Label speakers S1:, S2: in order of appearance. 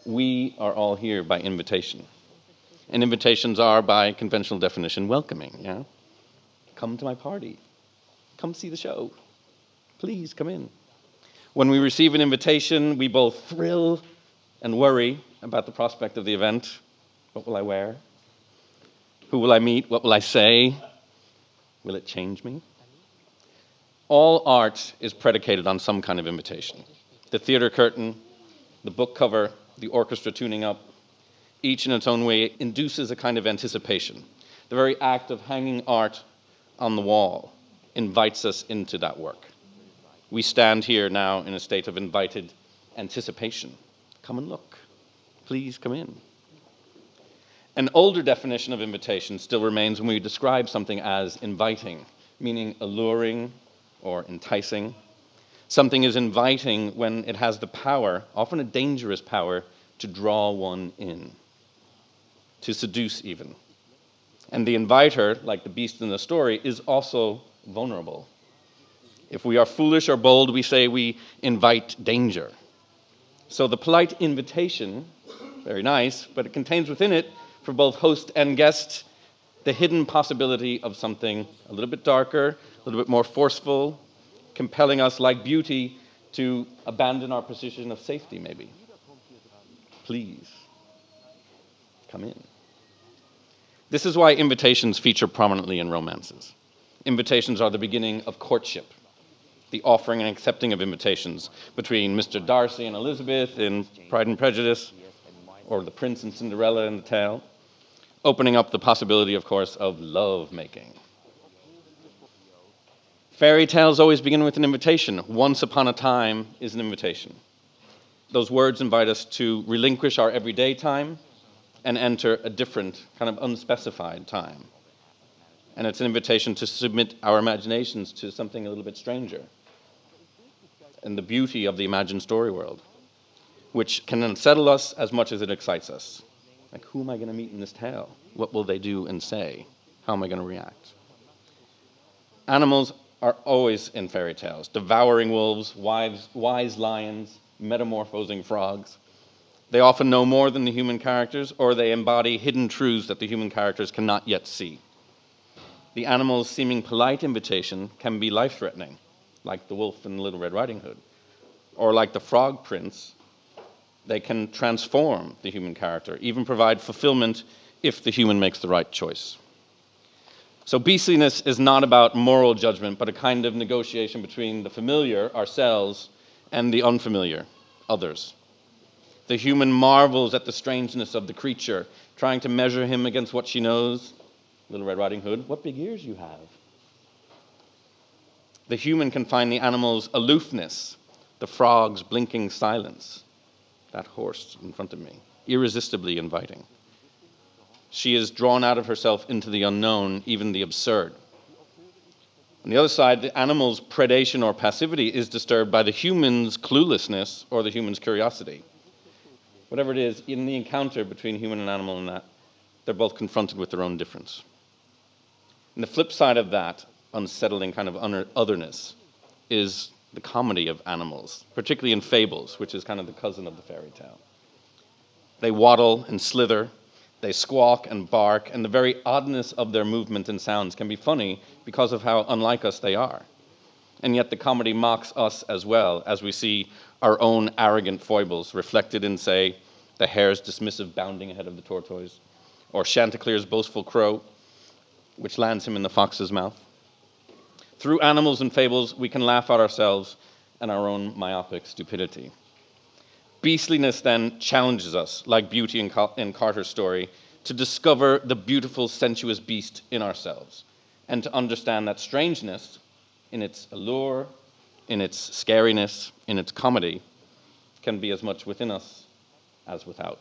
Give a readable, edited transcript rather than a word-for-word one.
S1: We are all here by invitation. And invitations are, by conventional definition, welcoming. Yeah? Come to my party. Come see the show. Please come in. When we receive an invitation, we both thrill and worry about the prospect of the event. What will I wear? Who will I meet? What will I say? Will it change me? All art is predicated on some kind of invitation. The theater curtain, the book cover, the orchestra tuning up, each in its own way induces a kind of anticipation. The very act of hanging art on the wall invites us into that work. We stand here now in a state of invited anticipation. Come and look. Please come in. An older definition of invitation still remains when we describe something as inviting, meaning alluring or enticing. Something is inviting when it has the power, often a dangerous power, to draw one in, to seduce even. And the inviter, like the beast in the story, is also vulnerable. If we are foolish or bold, we say we invite danger. So the polite invitation, very nice, but it contains within it, for both host and guest, the hidden possibility of something a little bit darker, a little bit more forceful, compelling us, like beauty, to abandon our position of safety, maybe. Please, come in. This is why invitations feature prominently in romances. Invitations are the beginning of courtship, the offering and accepting of invitations between Mr. Darcy and Elizabeth in Pride and Prejudice, or the prince and Cinderella in the tale, opening up the possibility, of course, of love-making. Fairy tales always begin with an invitation. Once upon a time is an invitation. Those words invite us to relinquish our everyday time and enter a different, kind of unspecified time. And it's an invitation to submit our imaginations to something a little bit stranger, and the beauty of the imagined story world, which can unsettle us as much as it excites us. Like, who am I going to meet in this tale? What will they do and say? How am I going to react? Animals are always in fairy tales, devouring wolves, wise lions, metamorphosing frogs. They often know more than the human characters, or they embody hidden truths that the human characters cannot yet see. The animal's seeming polite invitation can be life-threatening, like the wolf in Little Red Riding Hood, or like the frog prince. They can transform the human character, even provide fulfillment if the human makes the right choice. So beastliness is not about moral judgment, but a kind of negotiation between the familiar, ourselves, and the unfamiliar, others. The human marvels at the strangeness of the creature, trying to measure him against what she knows. Little Red Riding Hood, what big ears you have. The human can find the animal's aloofness, the frog's blinking silence, that horse in front of me, irresistibly inviting. She is drawn out of herself into the unknown, even the absurd. On the other side, the animal's predation or passivity is disturbed by the human's cluelessness or the human's curiosity. Whatever it is, in the encounter between human and animal in that, they're both confronted with their own difference. And the flip side of that unsettling kind of otherness is the comedy of animals, particularly in Fables, which is kind of the cousin of the fairy tale. They waddle and slither, they squawk and bark, and the very oddness of their movement and sounds can be funny because of how unlike us they are. And yet the comedy mocks us as well, as we see our own arrogant foibles reflected in, say, the hare's dismissive bounding ahead of the tortoise, or Chanticleer's boastful crow, which lands him in the fox's mouth. Through animals and fables, we can laugh at ourselves and our own myopic stupidity. Beastliness then challenges us, like Beauty in Carter's story, to discover the beautiful, sensuous beast in ourselves, and to understand that strangeness, in its allure, in its scariness, in its comedy, can be as much within us as without.